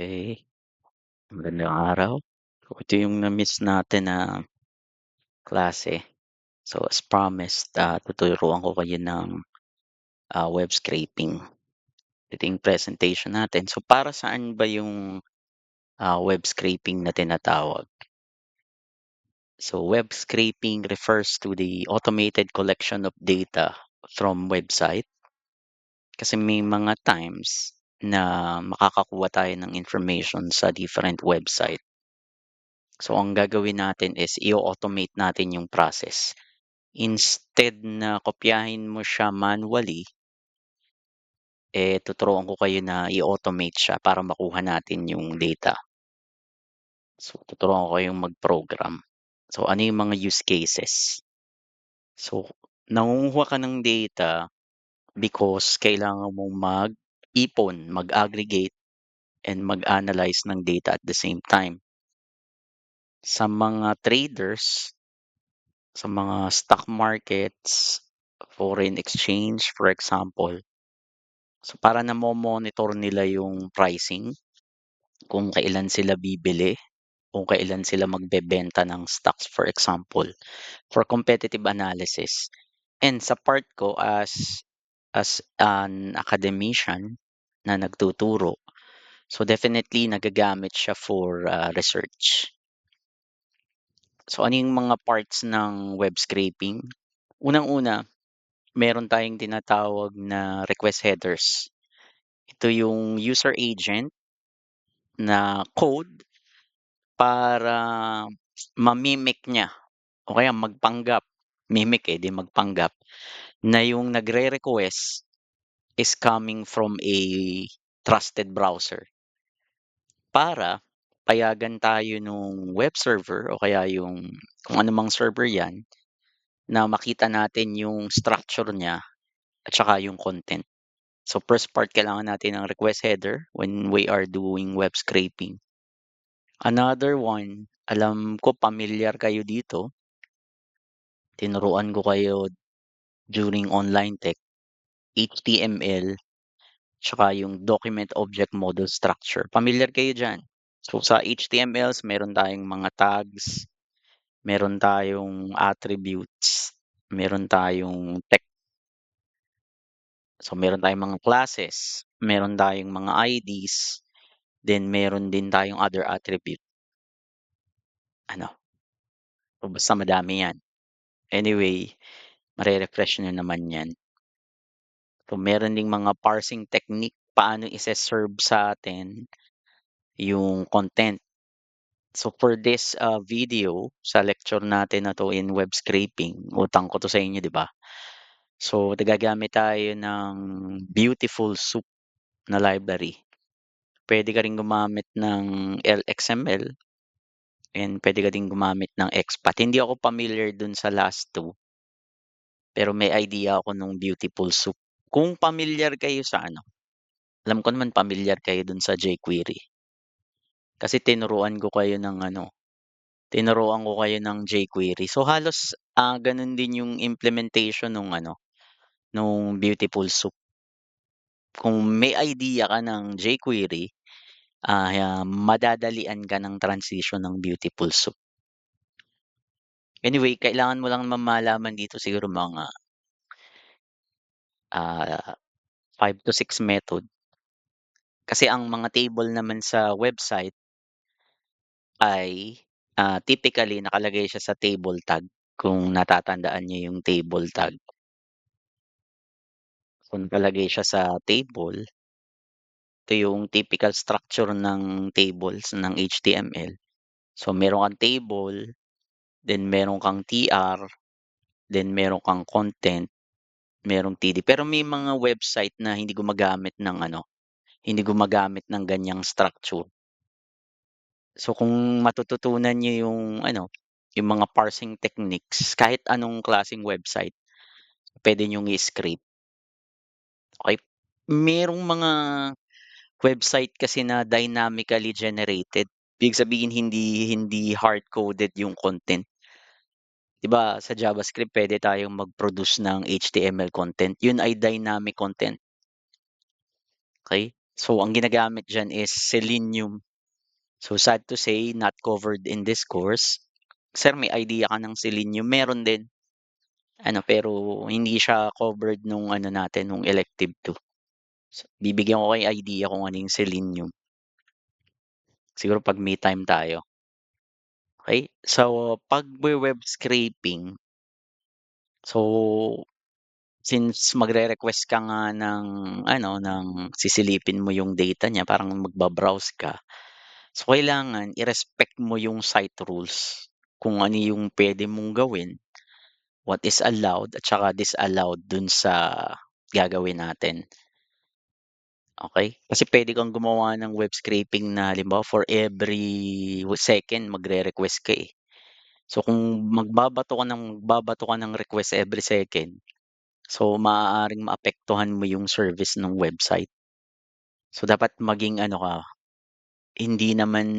Okay, magandang araw. So, ito yung na-miss natin na klase. So, as promised, tuturuan ko kayo ng, web scraping. Ito yung presentation natin. So, para saan ba yung, web scraping na tinatawag? So, web scraping refers to the automated collection of data from website. Kasi may mga times na makakakuha tayo ng information sa different website. So, ang gagawin natin is i-automate natin yung process. Instead na kopyahin mo siya manually, tuturuan ko kayo na i-automate siya para makuha natin yung data. So, tuturuan ko kayong mag-program. So, ano yung mga use cases? So, nangunguha ka ng data because kailangan mong mag-ipon, mag-aggregate, and mag-analyze ng data at the same time. Sa mga traders, sa mga stock markets, foreign exchange, for example. So, para namo-monitor nila yung pricing, kung kailan sila bibili, kung kailan sila magbebenta ng stocks, for example, for competitive analysis. And sa part ko as an academician na nagtuturo, so definitely nagagamit siya for research. So, ano yung mga parts ng web scraping? Unang-una, meron tayong tinatawag na request headers. Ito yung user agent na code para ma-mimic niya o kaya magpanggap, mimic, 'di magpanggap na yung nagre-request is coming from a trusted browser para payagan tayo nung web server o kaya yung kung anumang server 'yan na makita natin yung structure niya at saka yung content. So, first part, kailangan natin ng request header when we are doing web scraping. Another one, alam ko pamilyar kayo dito, tinuruan ko kayo during online tech, HTML, tsaka yung document object model structure. Pamilyar kayo diyan. So, sa HTMLs meron tayong mga tags, meron tayong attributes, meron tayong text. So, meron tayong mga classes, meron tayong mga IDs, then meron din tayong other attribute. Ano, so basta madami 'yan. Anyway, mare-refresh niyo naman 'yan. So, meron ding mga parsing technique, paano ise-serve sa atin yung content. So, for this, video, sa lecture natin na 'to in web scraping, utang ko 'to sa inyo, 'di ba? So, gagamit tayo ng Beautiful Soup na library. Puwede ka ring gumamit ng LXML and puwede ka ding gumamit ng XPath. Hindi ako familiar dun sa last 2, pero may idea ako nung Beautiful Soup. Kung pamilyar kayo sa ano, alam ko naman pamilyar kayo dun sa jQuery. Kasi tinuruan ko kayo ng jQuery. So, halos, ganun din yung implementation nung ano, nung Beautiful Soup. Kung may idea ka ng jQuery, madadalian ka ng transition ng Beautiful Soup. Anyway, kailangan mo lang naman malaman dito siguro mga, 5 to 6 method. Kasi ang mga table naman sa website ay, typically nakalagay siya sa table tag, kung natatandaan niyo yung table tag. Kung nakalagay siya sa table, ito yung typical structure ng tables ng HTML. So, meron kang table, then meron kang TR, then meron kang content, merong TD. Pero may mga website na hindi gumagamit ng ganyang structure. So, kung matututunan niyo yung mga parsing techniques, kahit anong klaseng website, puwede niyong i-scrape, okey? Merong mga website kasi na dynamically generated. Ibig sabihin hindi hindi hard-coded yung content. 'Di ba sa JavaScript puwede tayong mag-produce ng HTML content, yun ay dynamic content, okey? So, ang ginagamit diyan is Selenium. So, sad to say, not covered in this course. Sir, may idea ka ng Selenium? Meron din, ano, pero hindi siya covered nung ano natin, nung elective 2. So, bibigyan ko kayo idea kung ano yung Selenium, siguro 'pag may time tayo, okey? So, pagwe-web scraping, so since magre-request ka nga ng ano, ng sisilipin mo yung data niya, parang magba-browse ka. So, kailangan i-respect mo yung site rules, kung ano yung puwede mong gawin, what is allowed at saka disallowed dun sa gagawin natin, okey? Kasi puwede kang gumawa ng web scraping na halimbawa for every second magre-request ka, eh. So, kung magbabato ka ng request every second, so maaaring maapektuhan mo yung service nung website. So, dapat maging ano ka, hindi naman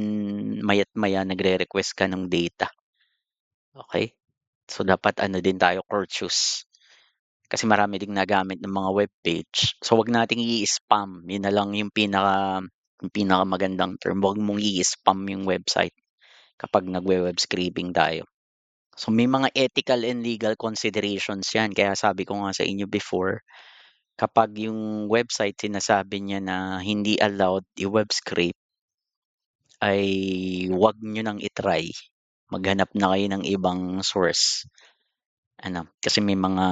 maya't maya nagre-request ka ng data, okey? So, dapat ano din tayo, courteous. Kasi marami ding nagamit ng mga web page. So, 'wag nating i-spam, yun na lang yung pinakamagandang term, 'wag mong i-spam yung website kapag nagwe-web scraping tayo. So, may mga ethical and legal considerations 'yan, kaya sabi ko nga sa inyo before, kapag yung website sinasabi niya na hindi allowed i-web scrape, ay 'wag niyo nang i-try. Maghanap na kayo ng ibang source. Ano, kasi may mga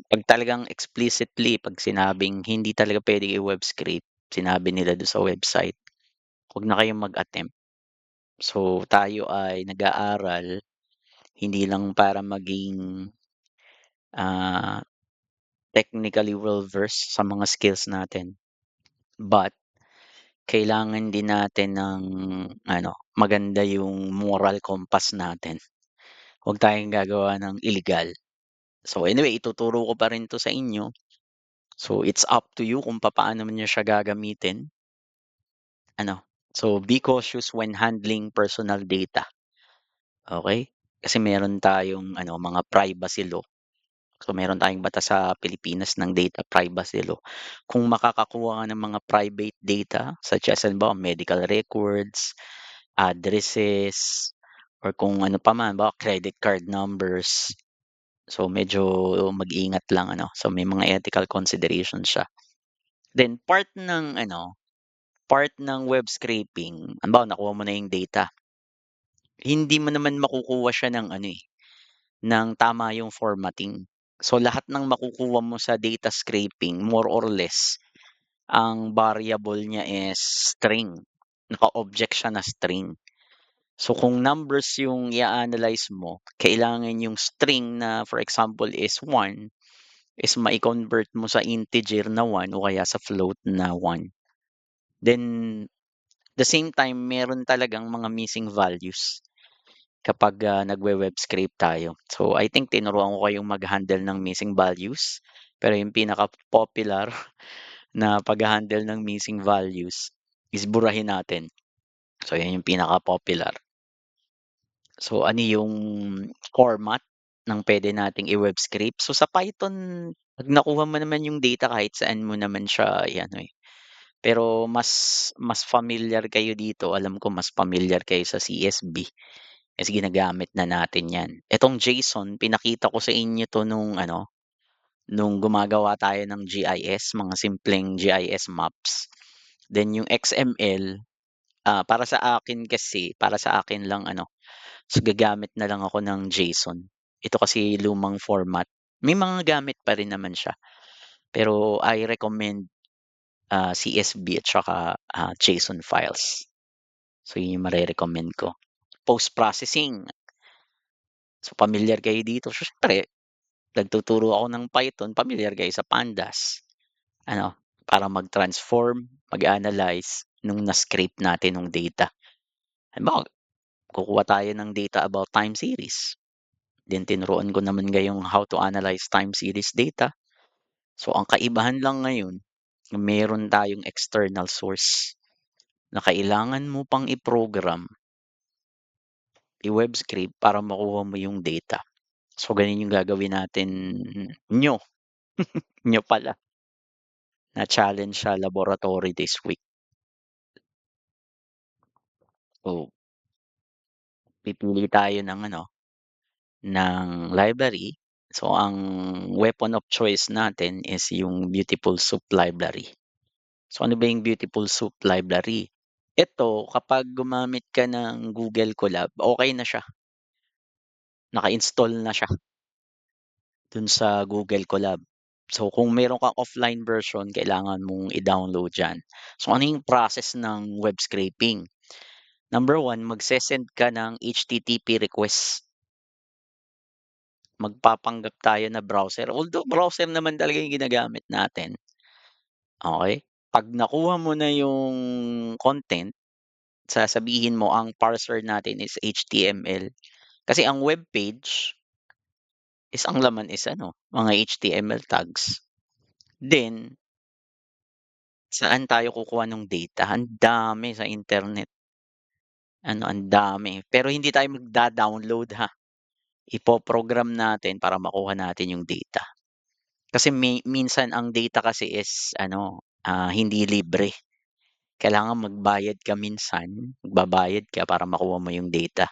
'pag talagang explicitly 'pag sinabing hindi talaga puwedeng i-web scrape, sinabi nila dun sa website, 'wag na kayong mag-attempt. So, tayo ay nag-aaral hindi lang para maging, ah, technically well-versed sa mga skills natin, but kailangan din natin ng ano, maganda yung moral compass natin. Huwag tayong gagawa ng illegal. So, anyway, ituturo ko pa rin 'to sa inyo. So, it's up to you kung papaano mo niyo siya gagamitin, ano. So, be cautious when handling personal data, okey? Kasi meron tayong ano, mga privacy law. So, meron tayong batas sa Pilipinas ng data privacy law. Kung makakakuha ka ng mga private data such as halimbawa medical records, addresses, or kung ano pa man, halimbawa credit card numbers. So, medyo mag-ingat lang ano. So, may mga ethical considerations siya. Then part ng web scraping, halimbawa nakuha mo na yung data, hindi mo naman makukuha siya ng ano, eh, ng tama yung formatting. So, lahat ng makukuha mo sa data scraping more or less, ang variable niya is string, naka-object siya na string. So, kung numbers yung i-a-analyze mo, kailangan yung string na for example is 1 is mai-convert mo sa integer na 1 o kaya sa float na 1. Then, the same time meron talagang mga missing values kapag, nagwe-web scrape tayo. So, I think tinuruan ko kayong mag-handle ng missing values, pero yung pinaka-popular na pagha-handle ng missing values is burahin natin. So, yan yung pinaka-popular. So, ano yung format ng puwede nating i-web scrape? So, sa Python 'pag nakuha mo naman yung data kahit saan mo naman siya i-ano, eh. Pero mas mas familiar kayo dito, alam ko mas familiar kayo sa CSV kasi ginagamit na natin 'yan. Itong JSON pinakita ko sa inyo 'to nung ano, nung gumagawa tayo ng GIS, mga simpleng GIS maps. Then yung XML, para sa akin lang ano, so gagamit na lang ako ng JSON. Ito kasi lumang format. May mga gamit pa rin naman siya, pero I recommend CSV at saka, JSON files. So, yun yung mare-recommend ko. Post-processing, so pamilyar kayo dito. So, siyempre nagtuturo ako ng Python, pamilyar kayo sa pandas. Ano, para mag-transform, mag-analyze nung na-scrape natin nung data. Halimbawa, kukuha tayo ng data about time series, then tinuruan ko naman kayong how to analyze time series data. So, ang kaibahan lang ngayon, meron tayong external source na kailangan mo pang i-program, i-web scrape para makuha mo yung data. So, ganun yung gagawin natin niyo, niyo pala. na-challenge sa laboratory this week. So, pipili tayo ng ng library. So, ang weapon of choice natin is yung Beautiful Soup library. So, ano ba yung Beautiful Soup library? Ito, kapag gumamit ka ng Google Colab, okay na siya. Naka-install na siya dun sa Google Colab. So, kung meron kang offline version, kailangan mong i-download yan. So, ano yung process ng web scraping? Number one, magse-send ka ng HTTP request. Magpapanggap tayo na browser, although browser naman talaga yung ginagamit natin, okey? 'Pag nakuha mo na yung content, sasabihin mo ang parser natin is HTML. Kasi ang web page is ang laman is mga HTML tags. Then, saan tayo kukuha nung data? Ang dami sa internet, ang dami. Pero hindi tayo magda-download ha, ipo-program natin para makuha natin yung data. Kasi minsan ang data kasi is hindi libre. Kailangan magbayad ka minsan, magbabayad ka para makuha mo yung data.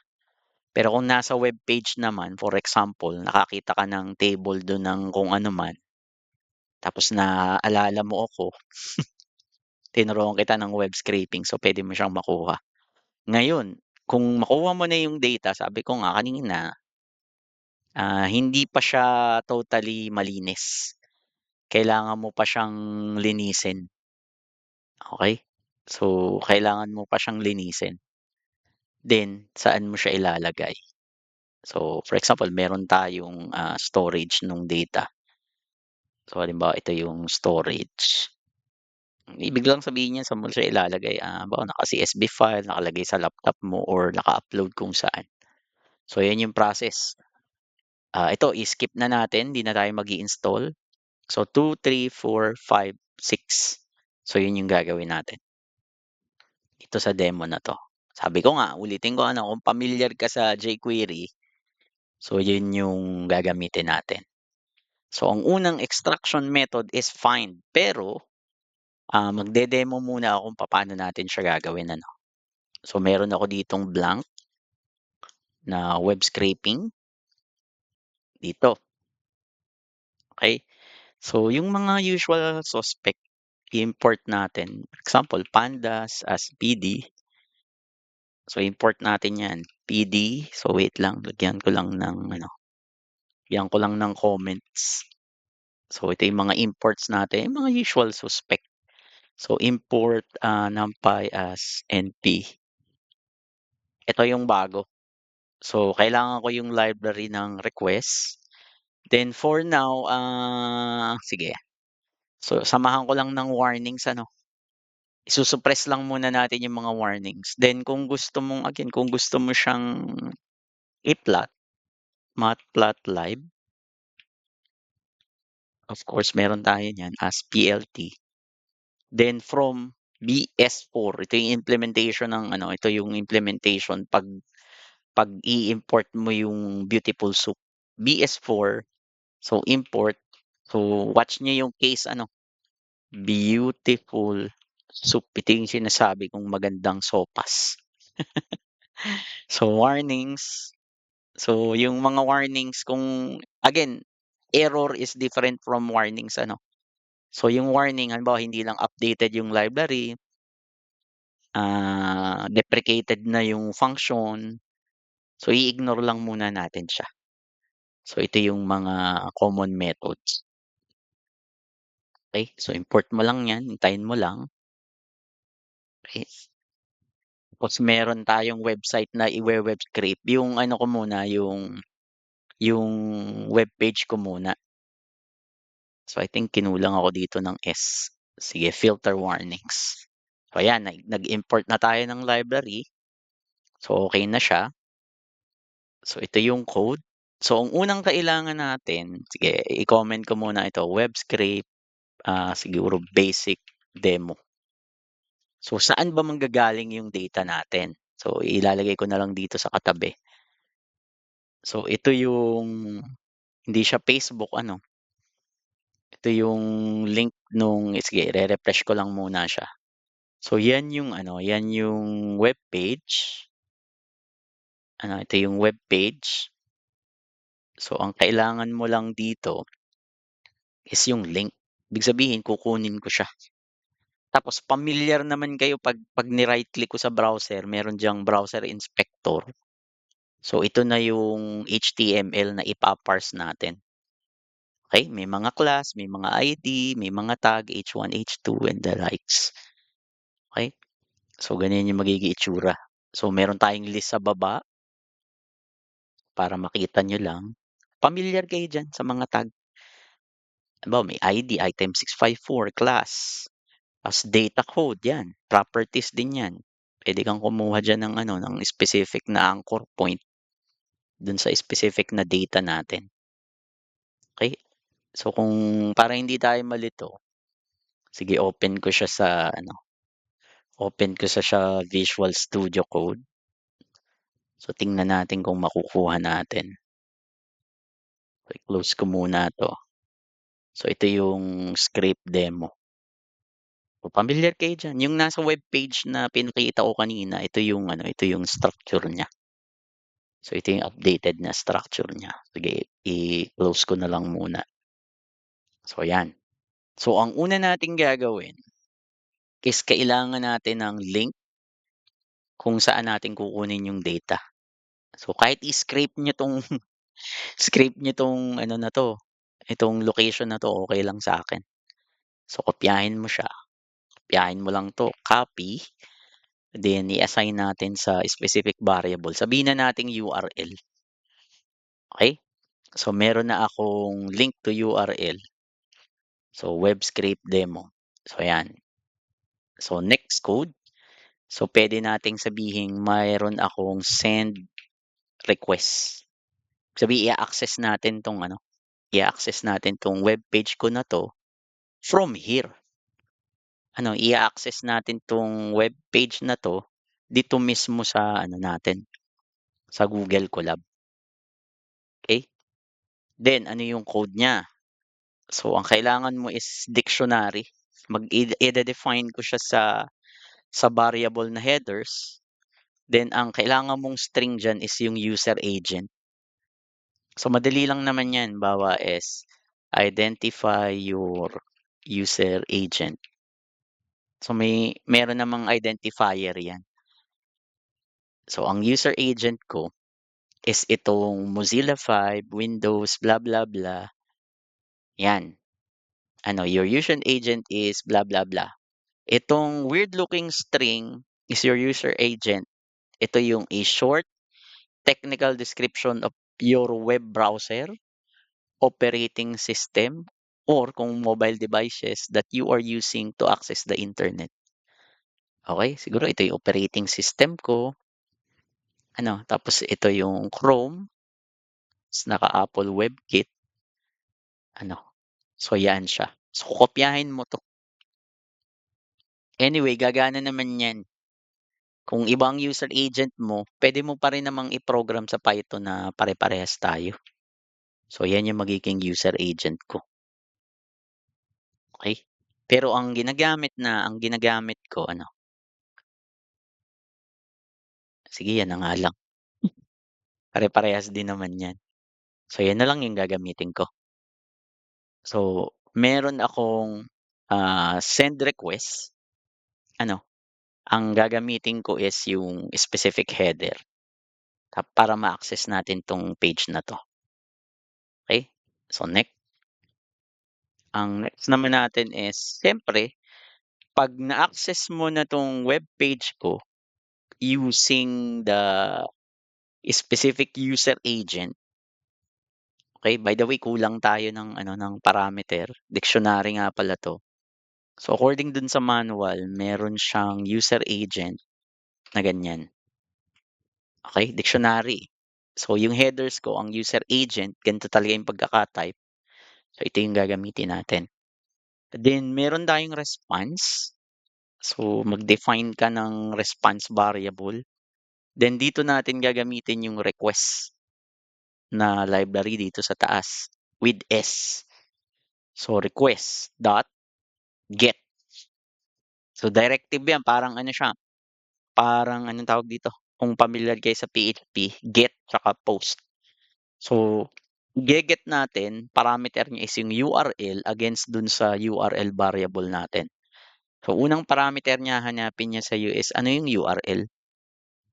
Pero kung nasa web page naman, for example, nakakita ka ng table dun ng kung ano man, tapos naalala mo ako, tinuruan kita ng web scraping, so pwede mo siyang makuha. Ngayon, kung makuha mo na yung data, sabi ko nga kanina, hindi pa siya totally malinis. Kailangan mo pa siyang linisin. Okay. So, kailangan mo pa siyang linisin. Then, saan mo siya ilalagay? So, for example, meron tayong, storage nung data. So, halimbawa, ito yung storage. Ibig lang sabihin niyan saan mo siya ilalagay, halimbawa, naka-CSV file, nakalagay sa laptop mo or naka-upload kung saan. So, yan yung process. Ito, i-skip na natin, 'di na tayo mag-i-install. So, 2, 3, 4, 5, 6. So, yun yung gagawin natin dito sa demo na 'to. Sabi ko nga, ulitin ko kung pamilyar ka sa jQuery, so yun yung gagamitin natin. So, ang unang extraction method is find, pero, magde-demo muna ako kung papaano natin siya gagawin So, meron ako ditong blank na web scraping, dito, okey. So, yung mga usual suspect i-import natin, for example, pandas as PD. So, import natin 'yan, PD. So, wait lang, lagyan ko lang ng comments. So, ito yung mga imports natin, yung mga usual suspect. So, import, NumPy as NP. Ito yung bago. So, kailangan ko yung library ng request. Then for now, sige. So, samahan ko lang ng warnings Isu-suppress lang muna natin yung mga warnings. Then kung gusto mo siyang i-plot, matplotlib, of course meron tayo niyan as PLT. Then from BS4, ito yung implementation ito yung implementation 'pag i-import mo yung Beautiful Soup. BS4, so import, so watch niyo yung case Beautiful Soup. Ito yung sinasabi kong magandang sopas. So warnings, so yung mga warnings kung again, error is different from warnings So yung warning halimbawa hindi lang updated yung library, deprecated na yung function, so i-ignore lang muna natin siya. So ito yung mga common methods. Okay, so import mo lang 'yan, hintayin mo lang, okey. Tapos meron tayong website na iwe-web scrape, yung ko muna, yung webpage ko muna. So I think kinulang ako dito ng S. Sige, filter warnings. So ayan, nag-import na tayo ng library. So okey na siya. So ito yung code. So ang unang kailangan natin, sige i-comment ko muna ito, web scrape, siguro basic demo. So saan ba manggagaling yung data natin? So ilalagay ko na lang dito sa katabi. So ito yung hindi siya Facebook Ito yung link nung sige refresh ko lang muna siya. So yan yung ano, yan yung webpage. Ito yung webpage. So ang kailangan mo lang dito is yung link. Ibig sabihin kukunin ko siya. Tapos pamilyar naman kayo 'pag ni-right click ko sa browser, meron diyang browser inspector. So ito na yung HTML na ipa-parse natin. Okay, may mga class, may mga ID, may mga tag, H1, H2, and the likes. Okay, so ganyan yung magiging itsura. So meron tayong list sa baba para makita nyo lang. Pamilyar kayo dyan sa mga tag. Halimbawa, may ID, item 654, class, as data code, yan. Properties din yan. Pwede kang kumuha dyan ng, ng specific na anchor point dun sa specific na data natin. Okay? So kung para hindi tayo malito, sige open ko siya sa Visual Studio Code. So tingnan natin kung makukuha natin. So, close ko muna 'to. So ito yung script demo. So pamilyar kayo diyan, yung nasa webpage na pinakita ko kanina, ito yung structure niya. So ito yung updated na structure niya. Sige, i-close ko na lang muna. So 'yan. So ang una nating gagawin is kailangan natin ng link kung saan natin kukunin yung data. So kahit i-scrape niyo 'tong scrape niyo 'tong ano na 'to, itong location na 'to, okey lang sa'kin. So kopyahin mo siya, kopyahin mo lang 'to, copy, then i-assign natin sa specific variable. Sabihin na nating URL, okey? So meron na akong link to URL. So web scrape demo. So ayan. So next code, so puwede nating sabihing mayroon akong send request. Sabihin i-a-access natin 'tong i-a-access natin 'tong webpage ko na 'to from here. I-a-access natin 'tong webpage na 'to dito mismo sa natin, sa Google Colab, okey? Then ano yung code niya? So ang kailangan mo is dictionary. Ide-define ko siya sa variable na headers, then ang kailangan mong string diyan is yung user agent. So madali lang naman 'yan, halimbawa is identify your user agent. So meron namang identifier 'yan. So ang user agent ko is itong Mozilla 5, Windows, blah, blah, blah, 'yan. Your user agent is blah, blah, blah. Itong weird looking string is your user agent. Ito yung a short technical description of your web browser, operating system, or kung mobile devices that you are using to access the internet. Okay, siguro ito yung operating system ko. Tapos ito yung Chrome, ta's naka-Apple WebKit. So yan siya. So kokopyahin mo 'to. Anyway, gagana naman 'yan. Kung iba ang user agent mo, puwede mo pa rin namang i-program sa Python na pare-parehas tayo. So yan yung magiging user agent ko, okey? Pero ang ginagamit ko sige yan na nga lang, pare-parehas din naman 'yan. So yan na lang yung gagamitin ko. So meron akong, send request, ano, ang gagamitin ko is yung specific header para ma-access natin 'tong page na 'to, okey? So ang next naman natin is siyempre 'pag na-access mo na 'tong webpage ko using the specific user agent, okey, by the way kulang tayo ng ng parameter, dictionary nga pala 'to. So according dun sa manual meron siyang user agent na ganyan, okey, dictionary. So yung headers ko ang user agent ganito talaga yung pagkaka-type, so ito yung gagamitin natin. Then meron tayong response, so mag-define ka ng response variable. Then dito natin gagamitin yung request na library dito sa taas with S. So, request dot get. So, directive yan, parang ano siya, parang anong tawag dito, kung familiar kayo sa PHP, get tsaka post. So, ge-get natin, parameter niya is yung URL against dun sa URL variable natin. So, unang parameter niya, hanapin niya sa'yo is ano yung URL.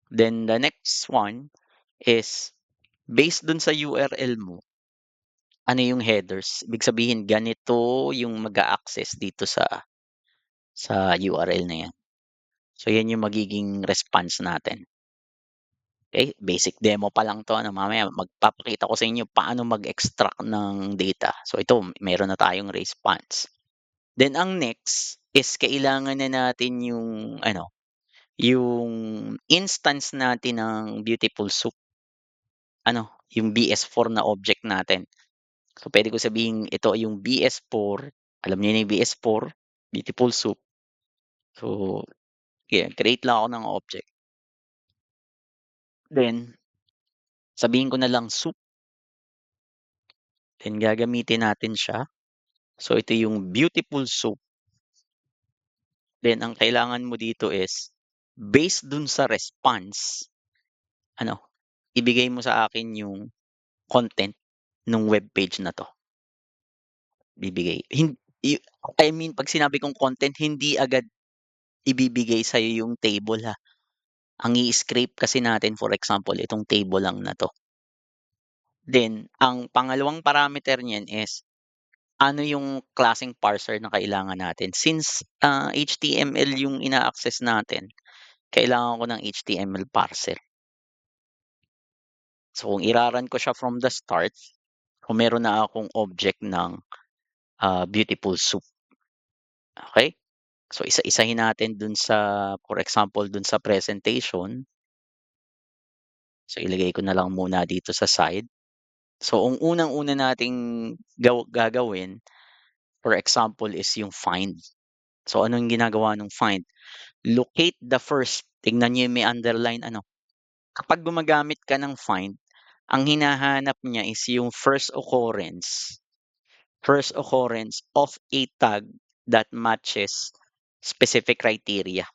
Then, the next one is based dun sa URL mo, ano yung headers. Ibig sabihin, ganito yung mag-a-access dito sa URL na yan. So, yan yung magiging response natin. Okay, basic demo pa lang 'to ano, mamaya magpapakita ko sa inyo paano mag-extract ng data. So ito, meron na tayong response. Then ang next is kailangan na natin yung ano, yung instance natin ng Beautiful Soup, ano, yung BS4 na object natin. So puwede ko sabihing ito yung BS4, alam niyo na yung BS4, Beautiful Soup. So, yan, create lang ako ng object. Then, sabihin ko na lang soup, then gagamitin natin siya. So, ito yung Beautiful Soup. Then, ang kailangan mo dito is, based dun sa response, ano, ibigay mo sa akin yung content ng web page na 'to. Bibigay. I mean, 'pag sinabi kong content, hindi agad ibibigay sa'yo yung table, ha. Ang i-scrape kasi natin, for example, itong table lang na 'to. Then, ang pangalawang parameter niyan is, ano yung klaseng parser na kailangan natin. Since, HTML yung ina-access natin, kailangan ko ng HTML parser. So, kung ira-run ko siya from the start, kung meron na akong object ng, Beautiful Soup, okey? So, isa-isahin natin dun sa for example, dun sa presentation. So, ilagay ko na lang muna dito sa side. So, ang unang-una nating gagawin, for example, is yung find. So, ano yung ginagawa nung find? Locate the first, tignan niyo yung may underline ano, kapag gumagamit ka ng find, ang hinahanap niya is yung first occurrence of a tag that matches specific criteria.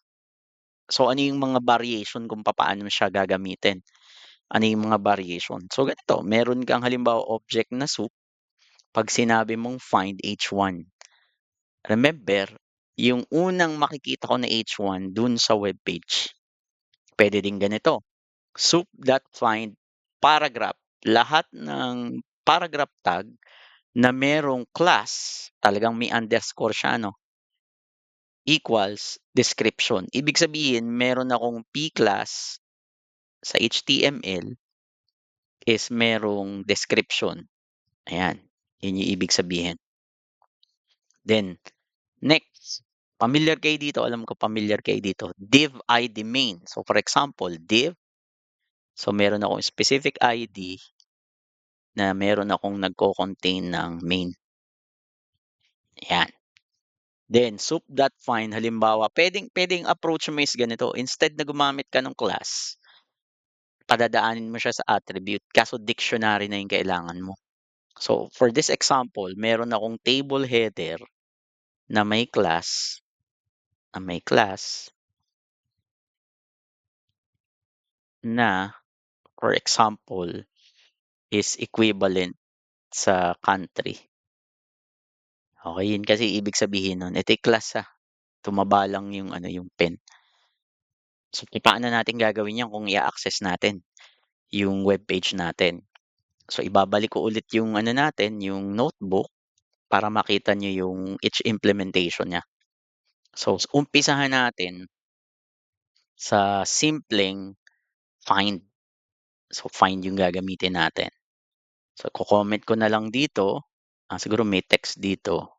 So, ano yung mga variation kung papaano siya gagamitin? Ano yung mga variation? So, ganito, meron kang halimbawa object na soup, 'pag sinabi mong find H1, remember, yung unang makikita ko na H1 dun sa webpage. Puwede din ganito, soup.find paragraph, lahat ng paragraph tag na merong class, talagang may underscore siya ano, equals description. Ibig sabihin meron akong p-class sa HTML is merong description. Ayan, yun yung ibig sabihin. Then, next, familiar kayo dito, alam ko familiar kayo dito, div ID main. So, for example, div, so meron akong specific ID na meron akong nagko-contain ng main. Ayan. Then, soup.find, halimbawa, pwedeng approach mo is ganito, instead na gumamit ka ng class, padadaanin mo siya sa attribute, kaso dictionary na yung kailangan mo. So, for this example, meron akong table header na may class na, for example, is equivalent sa country. Okay, yun kasi ibig sabihin nun, ito'y class, tumaba lang yung ano, yung pen. So, paano natin gagawin yan kung i-a-access natin yung webpage natin? So, ibabalik ko ulit yung ano natin, yung notebook para makita niyo yung each implementation niya. So, umpisahan natin sa simpleng find. So, find yung gagamitin natin. So, ko-comment ko na lang dito, siguro may text dito.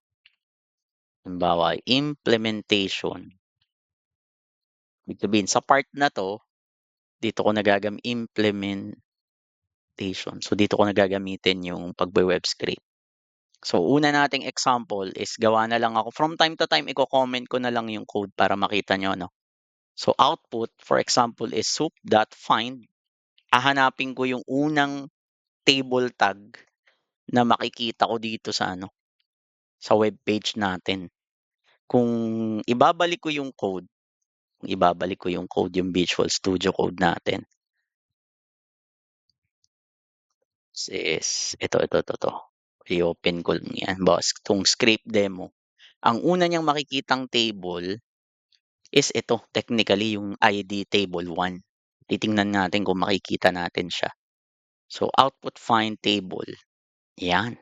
Halimbawa, implementation. Ibig sabihin sa part na 'to, dito ko implementation. So, dito ko na gagamitin yung pagwe-web script. So, una nating example is gawa na lang ako from time to time iko-comment ko na lang yung code para makita niyo 'no. So, output for example is soup.find. Hahanapin ko yung unang table tag na makikita ko dito sa web page natin. Kung ibabalik ko yung code, yung Visual Studio Code natin is ito. I-open ko lang 'yan, halimbawa 'tong script demo. Ang una niyang makikitang table is ito, technically yung ID table 1. Titingnan natin kung makikita natin siya. So, output find table, 'yan.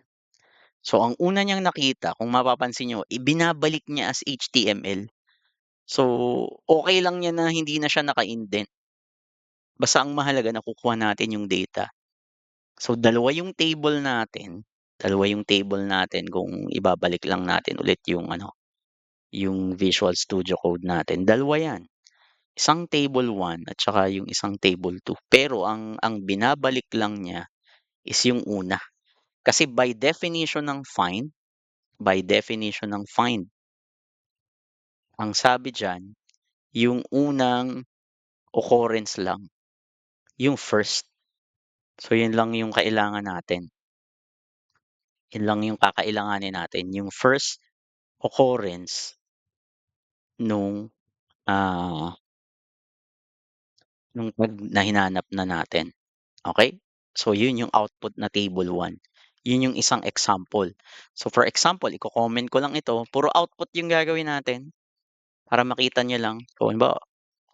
So, ang una niyang nakita kung mapapansin niyo, ibinabalik niya as HTML. So, okey lang 'yan na hindi na siya naka-indent, basta ang mahalaga nakukuha natin yung data. So, dalawa yung table natin kung ibabalik lang natin ulit yung ano, yung Visual Studio Code natin, dalawa 'yan. Isang table 1 at saka yung isang table 2. Pero ang binabalik lang niya is yung una. Kasi by definition ng find, ang sabi diyan, yung unang occurrence lang, yung first. So, yun lang yung kailangan natin. Yun lang yung kakailanganin natin, yung first occurrence nung, ah, nung tag na hinanap na natin, okey? So, yun yung output na table 1. Yun yung isang example. So, for example, iko-comment ko lang ito, puro output yung gagawin natin para makita niyo lang. So, halimbawa,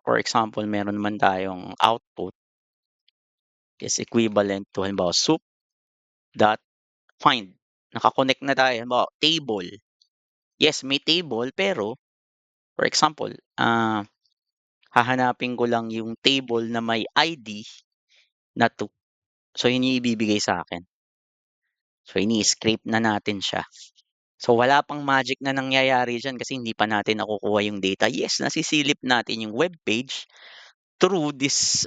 for example, meron naman tayong output is equivalent to halimbawa soup dot find. Naka-connect na tayo, halimbawa table. Yes, may table pero for example, hahanapin ko lang yung table na may ID na 2. So, yun yung ibibigay sa'kin. So, ini-scrape na natin siya. So, wala pang magic na nangyayari diyan kasi hindi pa natin nakukuha yung data. Yes, nasisilip natin yung web page through this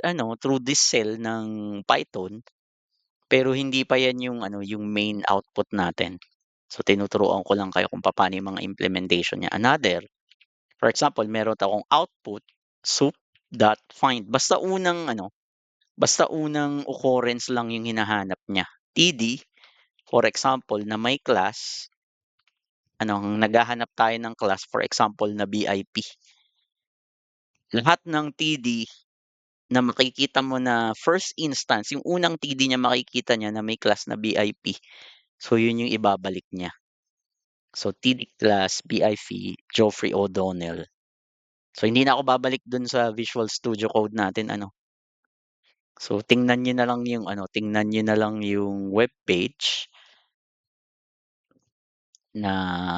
cell ng Python, pero hindi pa yan yung ano, yung main output natin. So, tinuturuan ko lang kayo kung papaano yung mga implementation niya. For example, meron akong output soup.find. Basta unang occurrence lang yung hinahanap niya. TD, for example, na may class, naghahanap tayo ng class, for example, na BIP. Lahat ng TD na makikita mo na first instance, yung unang TD niya makikita niya na may class na BIP. So, yun yung ibabalik niya. So, TD class BIP Geoffrey O'Donnell. So, hindi na ako babalik dun sa Visual Studio Code natin So, tingnan niyo na lang yung web page na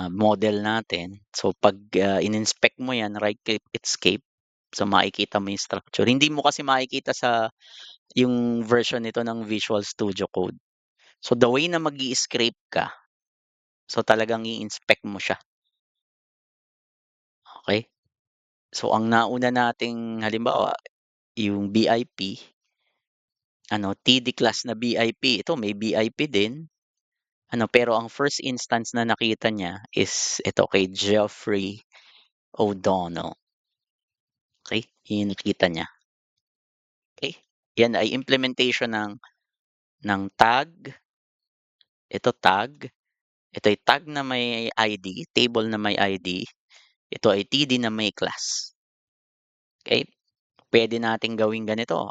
model natin. So, 'pag, in-inspect mo 'yan, right click escape, so makikita mo yung structure. Hindi mo kasi makikita sa yung version nito ng Visual Studio Code. So, the way na mag-i-scrape ka, so talagang i-inspect mo siya, okey? So, ang nauna nating halimbawa, yung BIP, TD class na BIP, ito may BIP din, pero ang first instance na nakita niya is ito kay Geoffrey O'Donnell, okey? Yun yung nakita niya, okey? Yan ay implementation ng tag, ito tag, ito ay tag na may ID, table na may ID, ito ay TD na may class, okey? Puwede nating gawing ganito,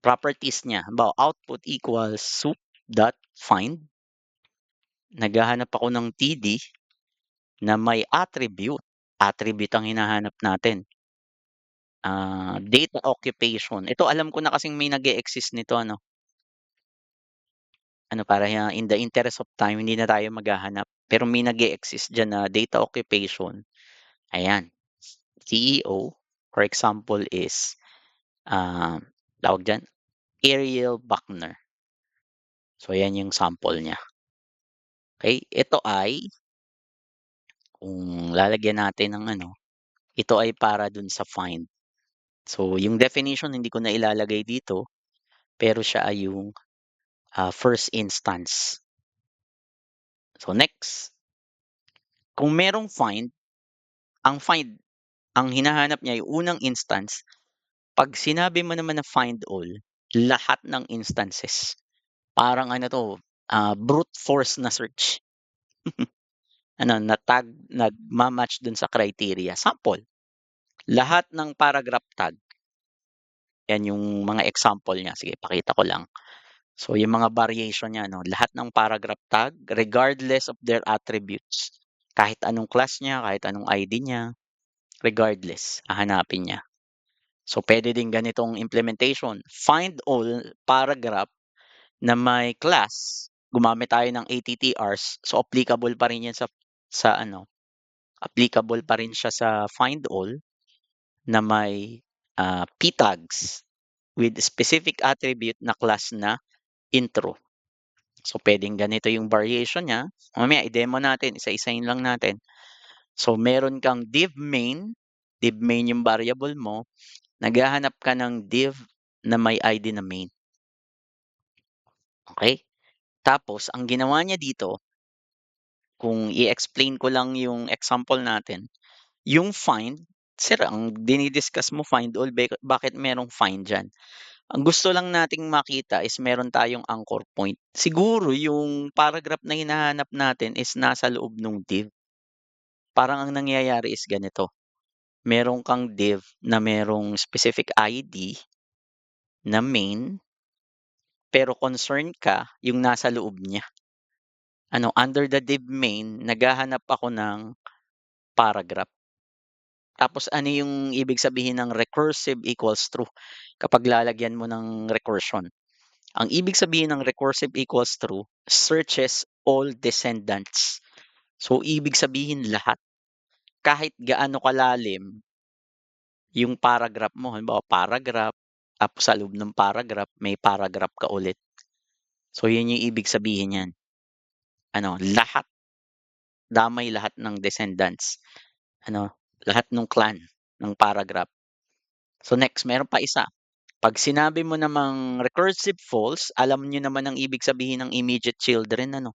properties niya, halimbawa output equals soup.find, naghahanap ako ng TD na may attribute ang hinahanap natin, data occupation. Ito alam ko na kasing may nag-e-exist nito para in the interest of time hindi na tayo maghahanap, pero may nag-e-exist diyan na data occupation, ayan, CEO, for example is, tawag diyan, Ariel Buckner. So, ayan yung sample niya. Okay, ito ay kung lalagyan natin ng ito ay para dun sa find. So, yung definition hindi ko na ilalagay dito, pero siya ay yung, first instance. So, next, kung merong find, ang hinahanap niya yung unang instance. 'Pag sinabi mo naman na find all, lahat ng instances. Parang brute force na search. ano, na tag nagma-match dun sa criteria. Sample, lahat ng paragraph tag, 'yan yung mga example niya. Sige, pakita ko lang. So, yung mga variation niya 'no, lahat ng paragraph tag regardless of their attributes. Kahit anong class niya, kahit anong ID niya, regardless, hahanapin niya. So, puwede din ganitong implementation, find all paragraph na may class, gumamit tayo ng ATTRs, so applicable pa rin 'yan sa ano, applicable pa rin siya sa find all na may, p tags with specific attribute na class na intro. So, puwedeng ganito yung variation niya. Mamaya i-demo natin, isa-isahin lang natin. So, meron kang div main yung variable mo, naghahanap ka ng div na may ID na main, okey? Tapos ang ginawa niya dito, kung i-explain ko lang yung example natin, yung find, sir ang dini-discuss mo find all, bakit merong find diyan? Ang gusto lang nating makita is meron tayong anchor point. Siguro yung paragraph na hinahanap natin is nasa loob nung div. Parang ang nangyayari is ganito, meron kang div na merong specific ID na main, pero concern ka yung nasa loob niya. Ano, under the div main, naghahanap ako ng paragraph. Tapos ano yung ibig sabihin ng recursive equals true kapag lalagyan mo ng recursion? Ang ibig sabihin ng recursive equals true, searches all descendants. So, ibig sabihin lahat. Kahit gaano kalalim yung paragraph mo, halimbawa paragraph, tapos sa loob ng paragraph, may paragraph ka ulit. So, yun yung ibig sabihin niyan. Ano, lahat, damay lahat ng descendants. Ano, lahat ng clan ng paragraph. So, next, meron pa isa. Pag sinabi mo namang recursive false, alam niyo naman ang ibig sabihin ng immediate children, ano?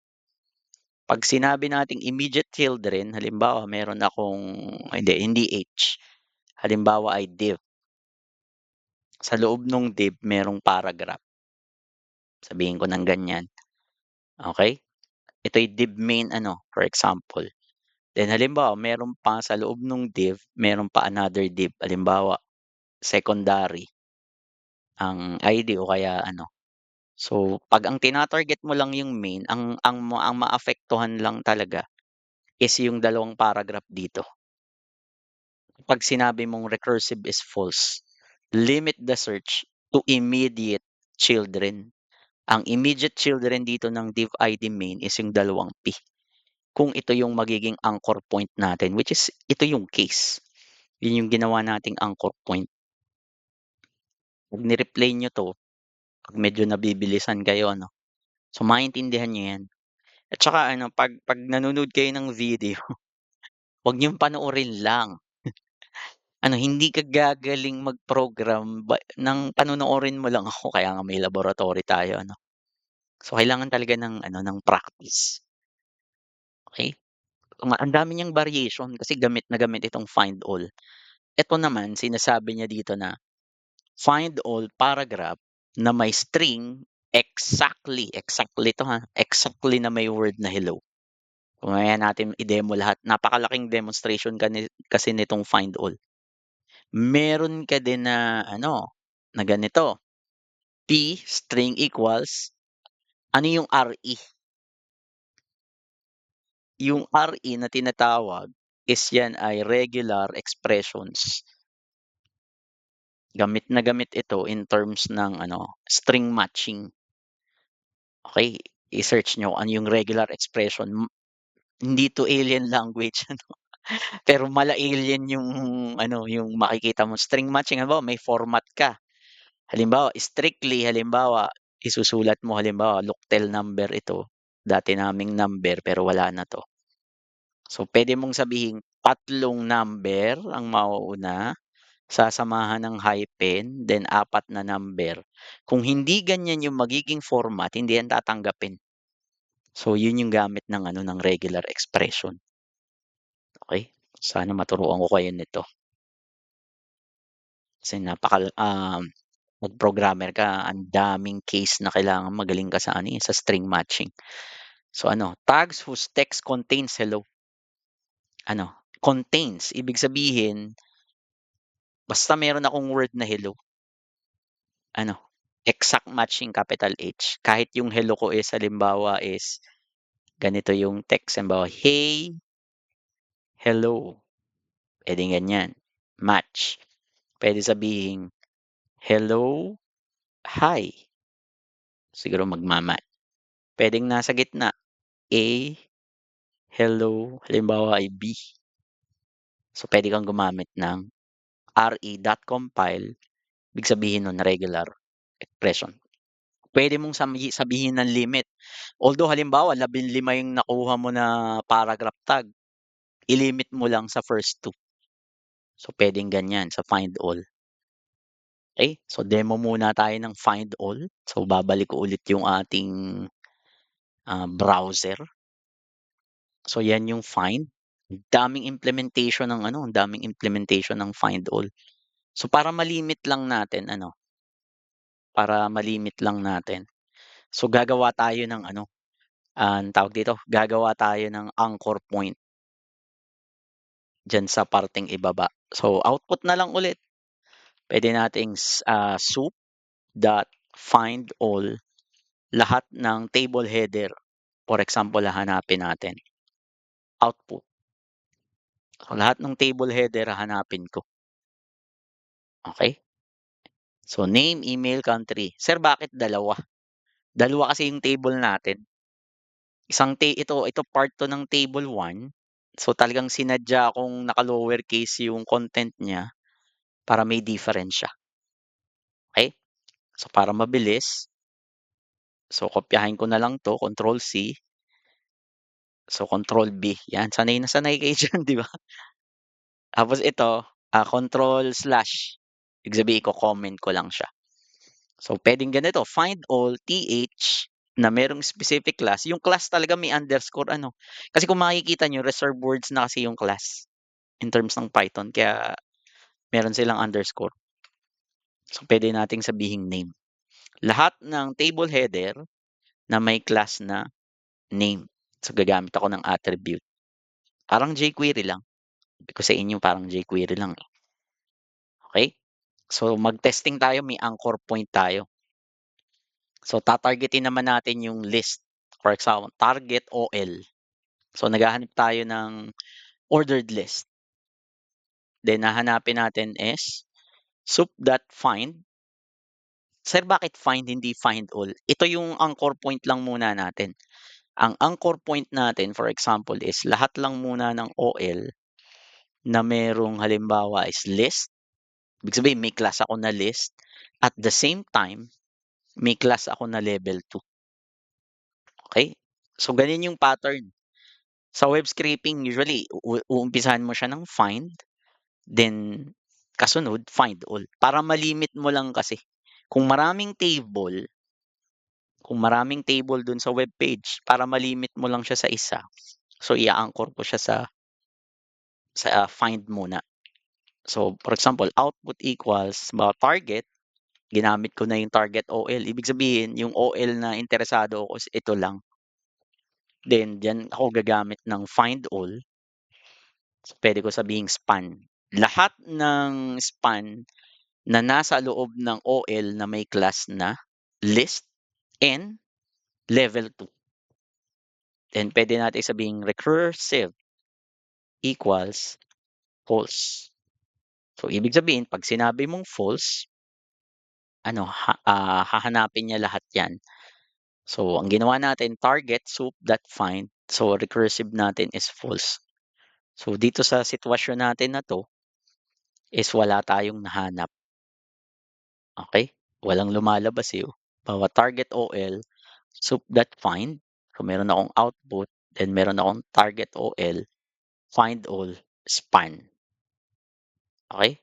Pag sinabi nating immediate children, halimbawa meron akong hindi H, halimbawa ay div. Sa loob nung div merong paragraph, sabihin ko ng ganyan, okey? Ito'y div main ano, for example. Then halimbawa meron pa sa loob nung div, meron pa another div, halimbawa secondary ang ID o kaya ano. So, 'pag ang tina-target mo lang yung main, ang maapektuhan lang talaga is yung dalawang paragraph dito. 'Pag sinabi mong recursive is false, limit the search to immediate children. Ang immediate children dito ng div ID main is yung dalawang P. Kung ito yung magiging anchor point natin, which is ito yung case. Yun yung ginawa nating anchor point. 'Pag ni-replay niyo 'to, 'pag medyo nabibilisan kayo ano, so maintindihan niyo 'yan. At saka ano, 'pag nanonood kayo ng video, 'wag niyong panoorin lang. Ano, hindi ka gagaling mag-program ng panonoorin mo lang ako kaya nga may laboratory tayo ano. So, kailangan talaga ng ano, ng practice, okey? Ang dami niyang variation kasi gamit na gamit itong find all. Ito naman sinasabi niya dito na find all paragraph na may string exactly 'to ha, exactly na may word na hello. Mamaya natin i-demo lahat, napakalaking demonstration kasi nitong find all. Meron ka din na ano, na ganito, P string equals, ano yung RE? Yung RE na tinatawag is yan ay regular expressions. Gamit na gamit ito in terms ng ano, string matching. Okey, i-search niyo kung ano yung regular expression. Hindi 'to alien language ano, pero mala-alien yung ano, yung makikita mong string matching. Halimbawa, may format ka. Halimbawa, strictly halimbawa, isusulat mo halimbawa, Loctel number ito, dati naming number pero wala na 'to. So, puwede mong sabihing tatlong number ang mauuna, sasamahan ng hyphen, then apat na number. Kung hindi ganyan yung magiging format, hindi yan tatanggapin. So, yun yung gamit ng ano, ng regular expression. Okey? Sana maturuan ko kayo nito. Kasi 'pag programmer ka, ang daming case na kailangan magaling ka sa ano, eh, sa string matching. So tags whose text contains hello. Contains, ibig sabihin, basta meron akong word na hello, ano, exact matching capital H. Kahit yung hello ko is halimbawa is ganito yung text, halimbawa, "Hey, hello." Puwedeng ganyan, match. Puwede sabihing, "Hello, hi." Siguro magma-match. Puwedeng nasa gitna, A, hello, halimbawa ay B. So, puwede kang gumamit ng RE dot compile, ibig sabihin nun regular expression. Puwede mong sabihin ng limit. Although halimbawa 15 yung nakuha mo na paragraph tag, i-limit mo lang sa first 2. So, puwedeng ganyan sa find all. Okay, so demo muna tayo ng find all. So, babalik ko ulit yung ating, browser. So, yan yung find. Ang daming implementation ng find all. So, para malimit lang natin, so gagawa tayo ng anong tawag dito, gagawa tayo ng anchor point diyan sa parteng ibaba. So, output na lang ulit. Puwede nating soup dot find all lahat ng table header. For example, hahanapin natin, output. So, lahat ng table header hahanapin ko. Okay. So, name, email, country. Sir, bakit dalawa? Dalawa kasi yung table natin. Ito part 'to ng table 1. So, talagang sinadya kong naka-lower case yung content niya para may difference siya. Okay. So, para mabilis, so kopyahin ko na lang 'to, Control C. So, Control B, 'yan sanay na sanay kayo diyan, 'di ba? Tapos ito, Control slash, ibig sabihin iko-comment ko lang siya. So, puwedeng ganito, find all th na merong specific class, yung class talaga may underscore kasi kung makikita niyo reserved words na kasi yung class in terms ng Python kaya meron silang underscore. So, puwede nating sabihing name. Lahat ng table header na may class na name. So, gagamit ako ng attribute. Parang jQuery lang. Sabi ko sa inyo parang jQuery lang, eh. Okay. So, mag-testing tayo, may anchor point tayo. So, tatargetin naman natin yung list. For example, target OL. So, naghahanap tayo ng ordered list. Then, hahanapin natin is soup.find. Sir, bakit find hindi find all? Ito yung anchor point lang muna natin. Ang anchor point natin, for example, is lahat lang muna ng OL na merong halimbawa is list. Ibig sabihin, may class ako na list. At the same time, may class ako na level 2. Okay? So, ganyan yung pattern. Sa web scraping, usually, uumpisahan mo siya ng find, then kasunod, find all. Para malimit mo lang kasi. Kung maraming table, dun sa web page, para malimit mo lang siya sa isa, so i-anchor ko siya sa find muna. So, for example, output equals target, ginamit ko na yung target OL. Ibig sabihin, yung OL na interesado ako is ito lang. Then, diyan ako gagamit ng find all. So, puwede ko sabihing span. Lahat ng span na nasa loob ng OL na may class na list and level 2. Then, puwede natin sabihing recursive equals false. So, ibig sabihin 'pag sinabi mong false, hahanapin niya lahat 'yan. So, ang ginawa natin target soup.find, so recursive natin is false. So, dito sa sitwasyon natin na 'to is wala tayong nahanap. Okay? Walang lumalabas, eh, oh. Bawat target OL, soup.find, so meron akong output, then meron akong target OL, find all, span. Okay?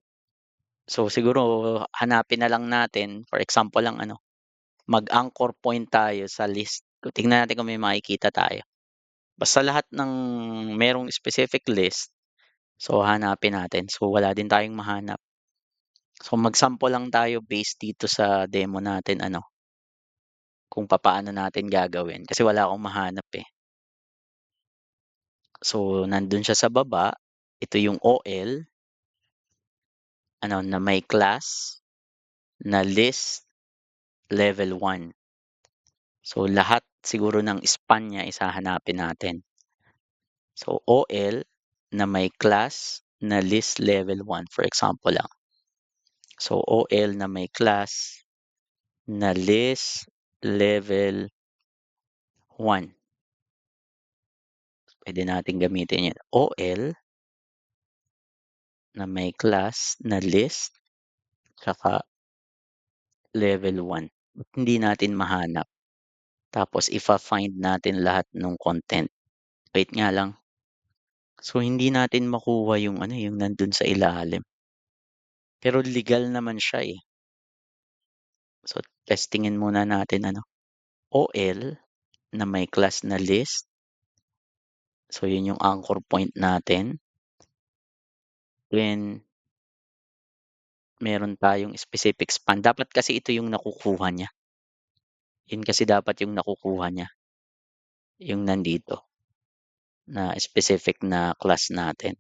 So, siguro hanapin na lang natin, for example lang mag-anchor point tayo sa list. Tingnan natin kung may makikita tayo. Basta lahat ng merong specific list, so hanapin natin. So, wala din tayong mahanap. So, mag-sample lang tayo based dito sa demo natin kung papaano natin gagawin kasi wala akong mahanap, eh. So, nandun siya sa baba, ito yung OL ano, na may class na list level 1. So, lahat siguro ng span niya is hahanapin natin. So, OL na may class na list level 1, for example lang. So, OL na may class na list level 1. Pwede natin gamitin yun. OL na may class na list tsaka level 1. Ba't hindi natin mahanap? Tapos ifa-find natin lahat ng content. Wait nga lang. So, hindi natin makuha yung ano, yung nandun sa ilalim. Pero legal naman siya eh. So, testingin muna natin ano. OL na may class na list. So, yun yung anchor point natin. Then, meron tayong specific span. Dapat kasi ito yung nakukuha niya. Yun kasi dapat yung nakukuha niya. Yung nandito na specific na class natin.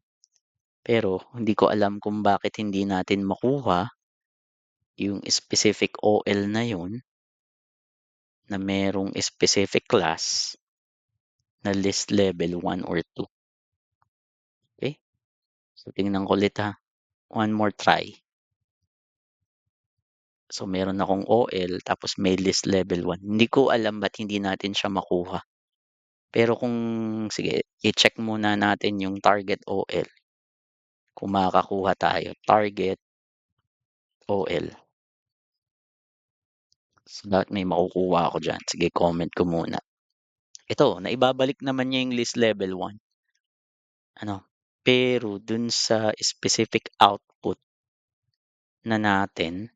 Pero hindi ko alam kung bakit hindi natin makuha yung specific OL na yun na merong specific class na list level 1 or 2. Okay? So, tingnan ko ulit ha. One more try. So, meron akong OL tapos may list level 1. Hindi ko alam ba't hindi natin siya makuha. Pero kung sige, i-check muna natin yung target OL. Kung makakakuha tayo. Target OL. So, dapat may makukuha ako dyan. Sige, comment ko muna. Ito, naibabalik naman niya yung list level 1. Ano? Pero dun sa specific output na natin,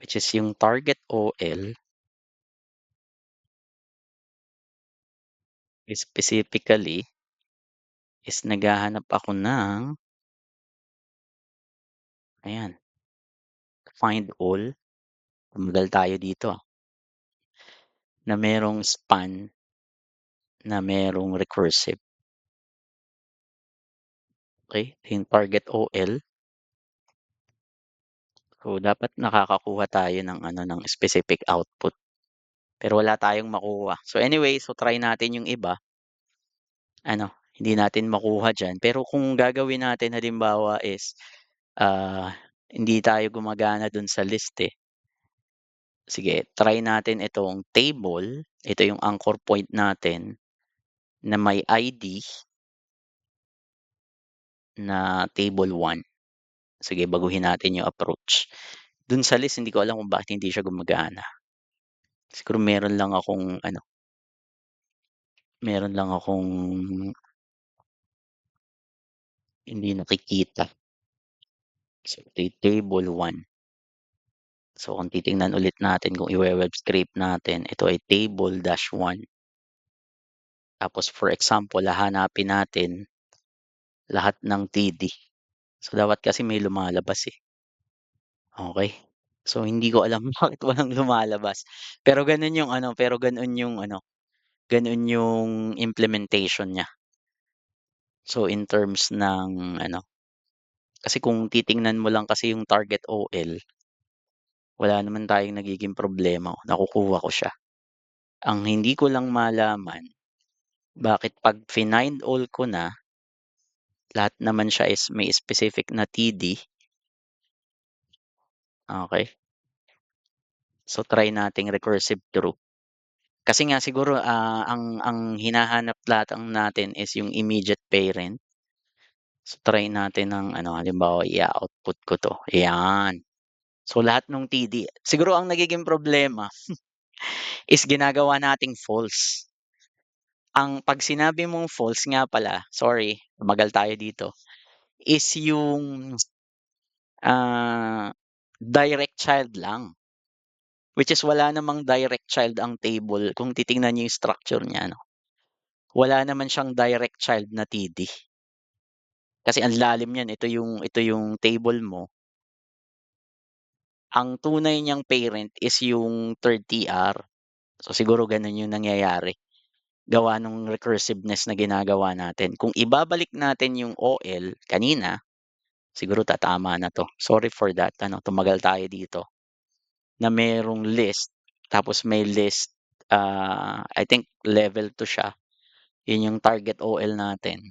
which is yung target OL, specifically, is naghahanap ako ng, ayan, find all. Tumagal tayo dito na merong span na merong recursive. Okay? Yung target OL. So, dapat nakakakuha tayo ng ano ng specific output. Pero wala tayong makuha. So anyway, so try natin yung iba. Ano, hindi natin makuha diyan. Pero kung gagawin natin halimbawa is ah, hindi tayo gumagana dun sa list eh. Sige, try natin itong table. Ito yung anchor point natin na may ID na table 1. Sige, baguhin natin yung approach. Dun sa list, hindi ko alam kung bakit hindi siya gumagana. Siguro meron lang akong hindi nakikita. So, table 1. So, kung titingnan ulit natin kung iwe-web scrape natin, ito ay table-1. Tapos for example, hahanapin natin lahat ng TD. So, dapat kasi may lumalabas eh. Okay? So, hindi ko alam bakit walang lumalabas. Pero gano'n yung ano, gano'n yung implementation niya. So, in terms ng ano, kasi kung titingnan mo lang kasi yung target OL, wala naman tayong nagiging problema, nakukuha ko siya. Ang hindi ko lang malaman, bakit 'pag find all ko na, lahat naman siya is may specific na TD, okey. So, try nating recursive through. Kasi nga siguro, ang hinahanap lang natin is yung immediate parent. So, try natin ng ano, halimbawa i-a-output ko 'to, ayan. So, lahat nung TD siguro ang nagiging problema is ginagawa nating false. 'Pag sinabi mong false nga pala, sorry, tumagal tayo dito, is yung, direct child lang. Which is wala namang direct child ang table kung titingnan niyo yung structure niya 'no. Wala naman siyang direct child na TD. Kasi ang lalim niyan, ito yung table mo, ang tunay niyang parent is yung third TR. So siguro gano'n yung nangyayari. gawa nung recursiveness na ginagawa natin. Kung ibabalik natin yung OL kanina, siguro tatama na 'to. Sorry for that, tumagal tayo dito, na merong list, tapos may list, I think level 2 siya, yun yung target OL natin.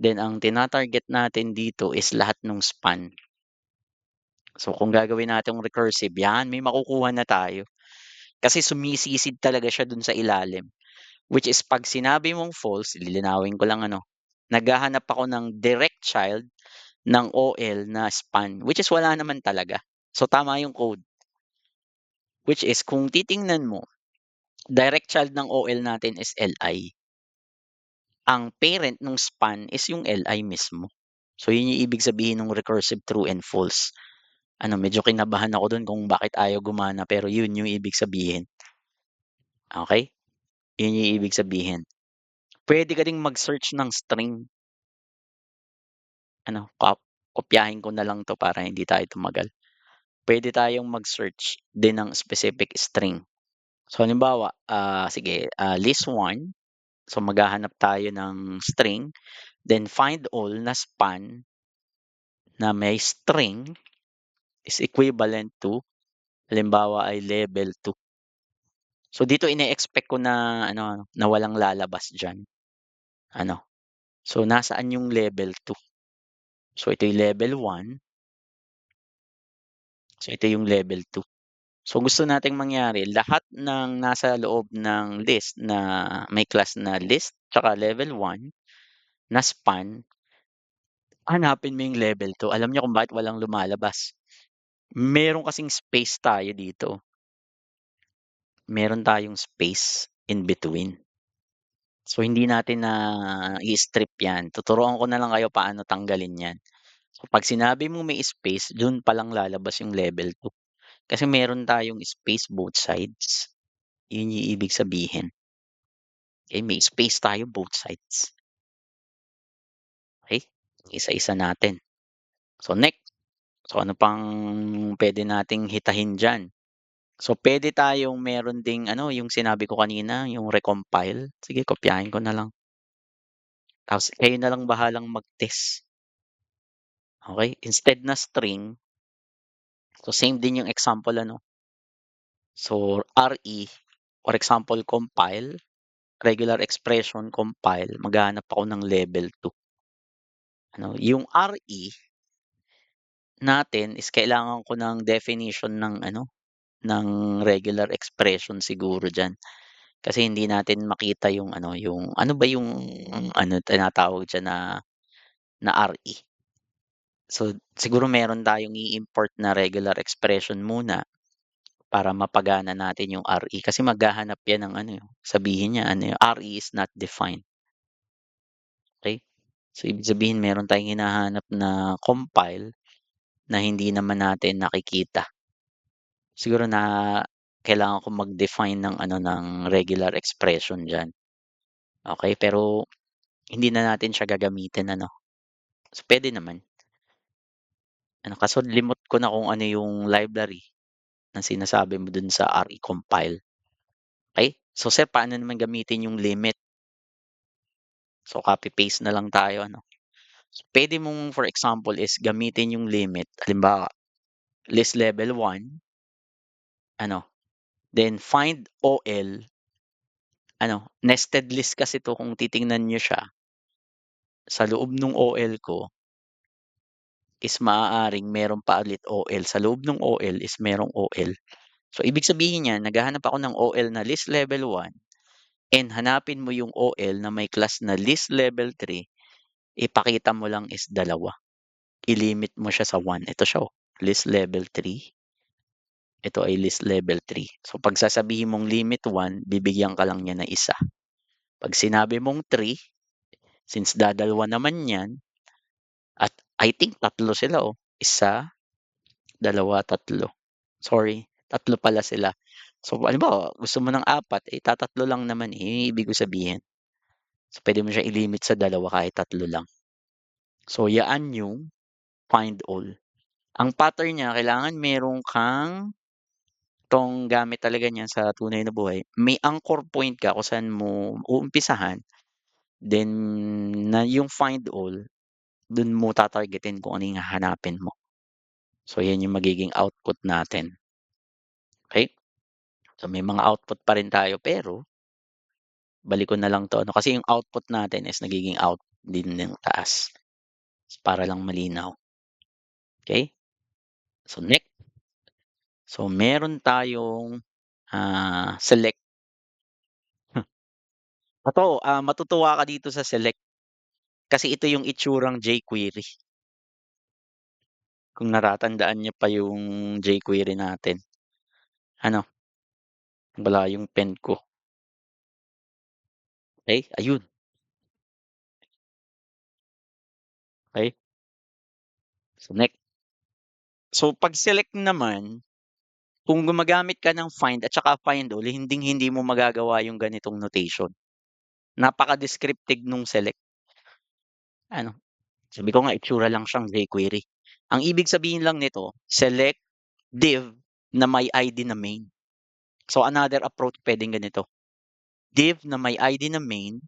Then ang tina-target natin dito is lahat nung span. So kung gagawin natong recursive, 'yan may makukuha na tayo. Kasi sumisisid talaga siya dun sa ilalim. Which is 'pag sinabi mong false, lilinawin ko lang naghahanap ako ng direct child ng OL na span, which is wala naman talaga. So tama yung code. Which is kung titingnan mo, direct child ng OL natin is Li. Ang parent nung span is yung Li mismo. So yun yung ibig sabihin ng recursive true and false. Medyo kinabahan ako dun kung bakit ayaw gumana, pero yun yung ibig sabihin. Okay? Yun yung ibig sabihin. Puwede ka ding mag-search ng string. Kopyahin ko na lang 'to para hindi tayo tumagal. Puwede tayong mag-search din ng specific string. So halimbawa, sige, list 1. So maghahanap tayo ng string, then find all na span na may string is equivalent to, halimbawa ay level 2. So dito ine-expect ko na na walang lalabas diyan. So nasaan yung level 2? So ito yung level 1. So ito yung level 2. So gusto nating mangyari, lahat ng nasa loob ng list na may class na list tsaka level 1 na span, hanapin mo yung level 2. Alam niyo kung bakit walang lumalabas? Meron kasing space tayo dito. Meron tayong space in between. So hindi natin na i-strip 'yan. Tuturuan ko na lang kayo paano tanggalin 'yan. So 'pag sinabi mong may space, dun palang lalabas yung level 2. Kasi meron tayong space both sides. Yun yung ibig sabihin. Okay, may space tayo both sides. Okay, isa-isa natin. So next, so ano pang pwede nating hitahin diyan? So pwede tayong meron ding yung sinabi ko kanina, yung recompile. Sige, kopyahin ko na lang. Tapos kayo na lang bahalang mag-test. Okay, instead na string, so same din yung example So RE, for example compile, regular expression compile, maghahanap ako ng level 2. Yung RE natin is kailangan ko ng definition ng regular expression siguro diyan. Kasi hindi natin makita yung yung ano ba yung tinatawag diyan na RE. So, siguro meron tayong i-import na regular expression muna para mapagana natin yung RE kasi maghahanap yan ng sabihin niya yung RE is not defined. Okay? So, ibig sabihin meron tayong hinahanap na compile na hindi naman natin nakikita. Siguro na kailangan ko mag-define ng ng regular expression diyan. Okay, pero hindi na natin siya gagamitin So, puwede naman. Kaso limot ko na kung ano yung library na sinasabi mo dun sa RE compile. Okay? So, sir paano naman gamitin yung limit? So, copy paste na lang tayo So, puwede mong for example is gamitin yung limit. Halimbawa, list level 1 then find OL nested list kasi 'to kung titingnan niyo siya, sa loob nung OL ko is maaaring meron pa ulit OL, sa loob nung OL is merong OL. So, ibig sabihin niyan naghahanap ako ng OL na list level 1 and hanapin mo yung OL na may class na list level 3, ipakita mo lang is dalawa. I-limit mo siya sa 1. Ito siya, list level 3, ito ay list level 3. So, 'pag sasabihin mong limit 1, bibigyan ka lang niya ng isa. 'Pag sinabi mong 3, since dadalawa naman 'yan at I think tatlo sila, isa, dalawa, tatlo. Sorry, tatlo pala sila. So, halimbawa gusto mo ng 4, tatatlo lang naman, yun yung ibig ko sabihin. So, puwede mo siya i-limit sa dalawa kahit tatlo lang. So, yaan yung find all. Ang pattern niya kailangan meron kang gustong gamit talaga niyan sa tunay na buhay, may anchor point ka kung saan mo uumpisahan, then na yung find all, dun mo tatargetin kung ano yung hahanapin mo. So, yan yung magiging output natin, okey? So, may mga output pa rin tayo pero balik ko na lang 'to ano, kasi yung output natin is nagiging out din ng taas, para lang malinaw, okey? So, so meron tayong, select. Matutuwa ka dito sa select kasi ito yung itsurang jQuery, kung natatandaan niyo pa yung jQuery natin. Ano, wala yung pen ko, okey, ayun, okey. So, So, 'pag select naman, kung gumagamit ka ng find at saka find all, hinding-hindi mo magagawa yung ganitong notation. Napaka-descriptive nung select. Ano, sabi ko nga itsura lang siyang jQuery. Ang ibig sabihin lang nito, select div na may ID na main. So, another approach puwedeng ganito, div na may ID na main,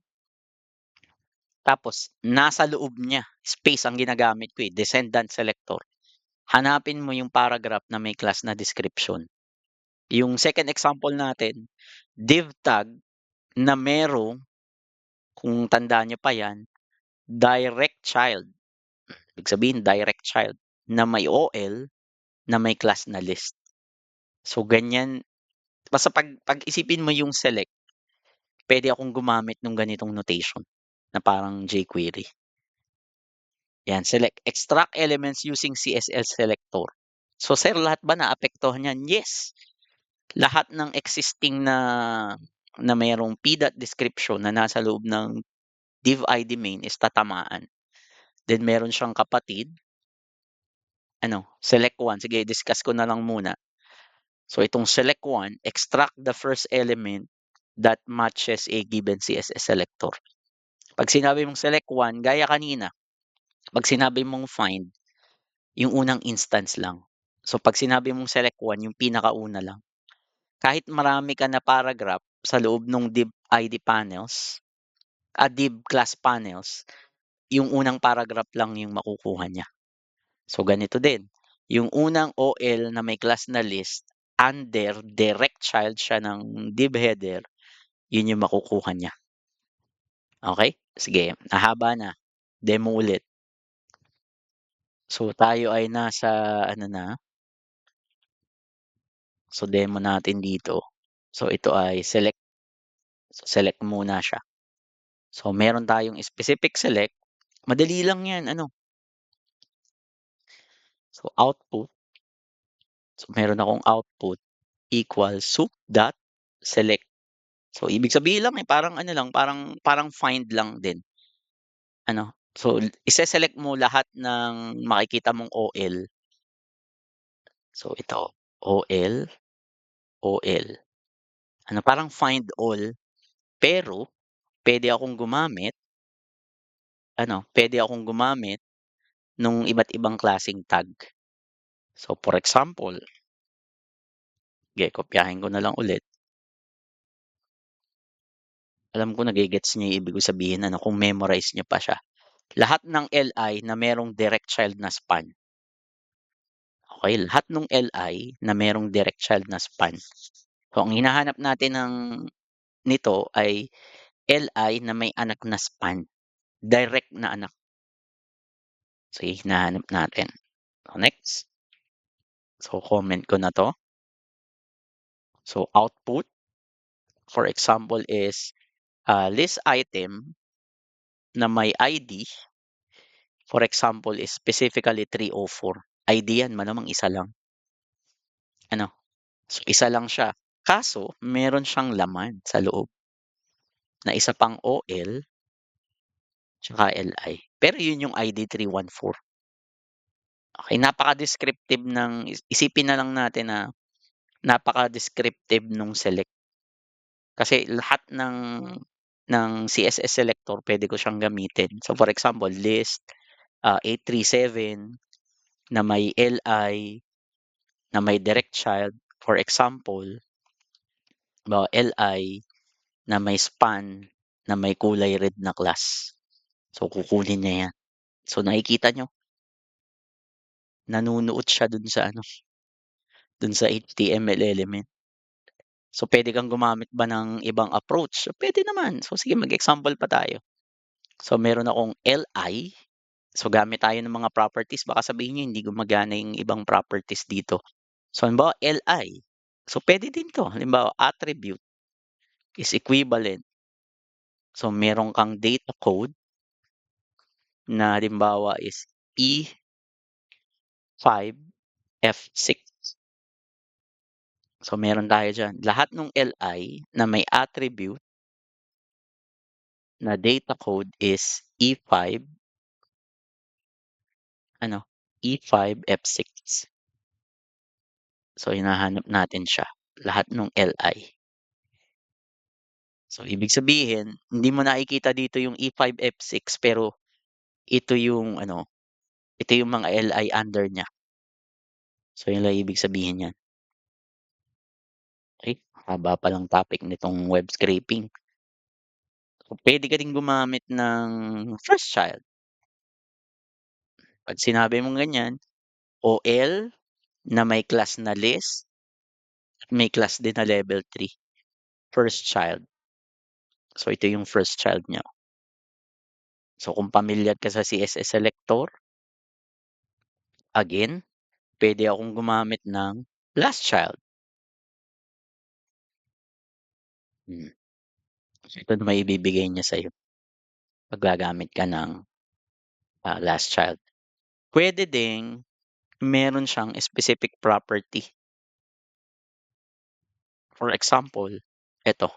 tapos nasa loob niya, space ang ginagamit ko, descendant selector. Hanapin mo yung paragraph na may class na description. Yung second example natin, div tag na merong, kung tandaan niyo pa 'yan, direct child. Ibig sabihin direct child na may OL na may class na list. So, ganyan basta pag-isipin mo yung select, puwede akong gumamit nung ganitong notation na parang jQuery. 'Yan, select, extract elements using CSS selector. So, sir, lahat ba naapektuhan niyan? Yes. Lahat ng existing na mayroong p.description na nasa loob ng div ID main is tatamaan. Then meron siyang kapatid, ano, select one. Sige, discuss ko na lang muna. So, itong select one, extract the first element that matches a given CSS selector. 'Pag sinabi mong select one, gaya kanina, 'pag sinabi mong find, yung unang instance lang. So, 'pag sinabi mong select one, yung pinakauna lang. Kahit marami ka na paragraph sa loob nung div ID panels, div class panels, yung unang paragraph lang yung makukuha niya. So, ganito din, yung unang OL na may class na list, under direct child siya ng div header, yun yung makukuha niya. Okey? Sige, hahaba na, demo ulit. So, tayo ay nasa ano na, so demo natin dito. So, ito ay select. So, select muna siya. So, meron tayong specific select, madali lang 'yan ano, so output, so meron akong output equals soup dot select. So, ibig sabihin lang, parang ano lang, parang parang find lang din, ano. So, ise-select mo lahat ng makikita mong OL. So, ito, OL, OL. Ano, parang find all, pero puwede akong gumamit nung iba't ibang klaseng tag. So, for example, sige, kopyahin ko na lang ulit. Alam ko nage-gets niyo yung ibig ko sabihin ano, kung memorize niyo pa siya. Lahat ng LI na merong direct child na span. Okey, lahat nung LI na merong direct child na span. So, ang hinahanap natin nito ay LI na may anak na span, direct na anak. Sige, hinahanap natin. So, next. So, comment ko na 'to. So, output, for example is, list item na may ID, for example is specifically 304. ID yan, malamang isa lang, ano. So, isa lang siya, kaso meron siyang laman sa loob na isa pang OL tsaka LI. Pero yun yung ID 314. Okey, napaka-descriptive isipin na lang natin na napaka-descriptive nung select. Kasi lahat ng CSS selector puwede ko siyang gamitin. So, for example, list, 837 na may LI, na may direct child, For example, LI na may span na may kulay red na class. So, kukunin niya 'yan. So, nakikita niyo, nanunuot siya dun sa HTML element. So, puwede kang gumamit ba ng ibang approach? So, puwede naman. So, sige mag-example pa tayo. So, meron akong LI. So, gamit tayo ng mga properties. Baka sabihin niyo hindi gumagana yung ibang properties dito. So, halimbawa LI. So, puwede din 'to. Halimbawa, attribute is equivalent. So, meron kang data code na halimbawa is E5 F6. So, meron tayo diyan. Lahat ng LI na may attribute na data code is E5 E5 F6. So, hinahanap natin siya, lahat ng LI. So, ibig sabihin, hindi mo nakikita dito yung E5 F6 pero ito yung ito yung mga LI under niya. So, yun lang ibig sabihin niyan. Okey, haba palang topic nitong web scraping. So, puwede ka din gumamit ng first child. 'Pag sinabi mong ganyan, OL na may class na list at may class din na level 3, first child. So, ito yung first child niya. So, kung pamilyar ka sa CSS selector, again, puwede akong gumamit ng last child. Ito na maibibigay niya sa'yo 'pag gagamit ka ng, last child. Puwede ding meron siyang specific property. For example, eto,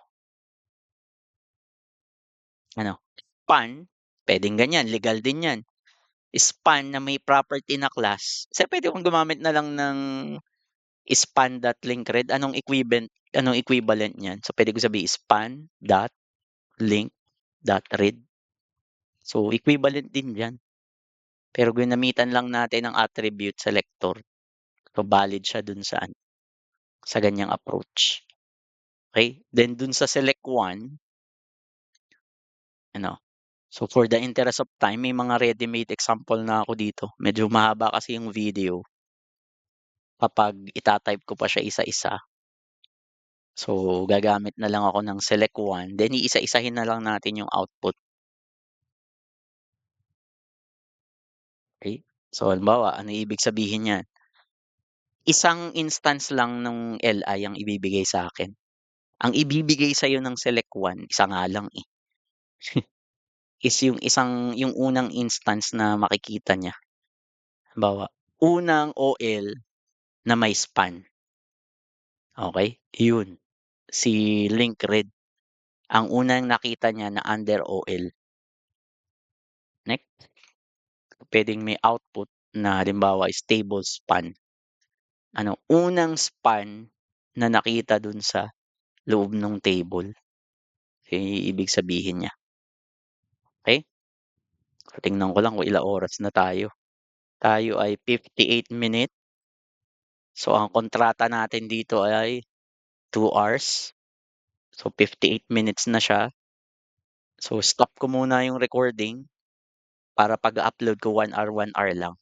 span, puwedeng ganyan, legal din 'yan. Span na may property na class, puwede akong gumamit na lang ng span.linkRed. Anong equivalent niyan? So, puwede ko sabihin span.link.read. So, equivalent din diyan. Pero ginamitan lang natin ng attribute selector. So, valid siya dun sa ganyang approach. Okay? Then dun sa select one, so for the interest of time, may mga ready-made example na ako dito. Medyo mahaba kasi yung video kapag ita-type ko pa siya isa-isa. So, gagamit na lang ako ng select one, then iisa-isahin na lang natin yung output. Okay? So, halimbawa, ano ibig sabihin niyan? Isang instance lang ng LI ang ibibigay sa akin. Ang ibibigay sa'yo ng select one, isa nga lang, eh, is yung unang instance na makikita niya. Halimbawa, unang OL na may span, okey? Yun, si link red, ang unang nakita niya na under OL. Next, puwedeng may output na halimbawa is table span. Unang span na nakita dun sa loob nung table, ibig sabihin niya, okey? So, tingnan ko lang kung ilang oras na tayo. Tayo ay 58 minutes. So, ang kontrata natin dito ay 2 hours. So, 58 minutes na siya. So, stop ko muna yung recording para pag-upload ko 1 hour lang.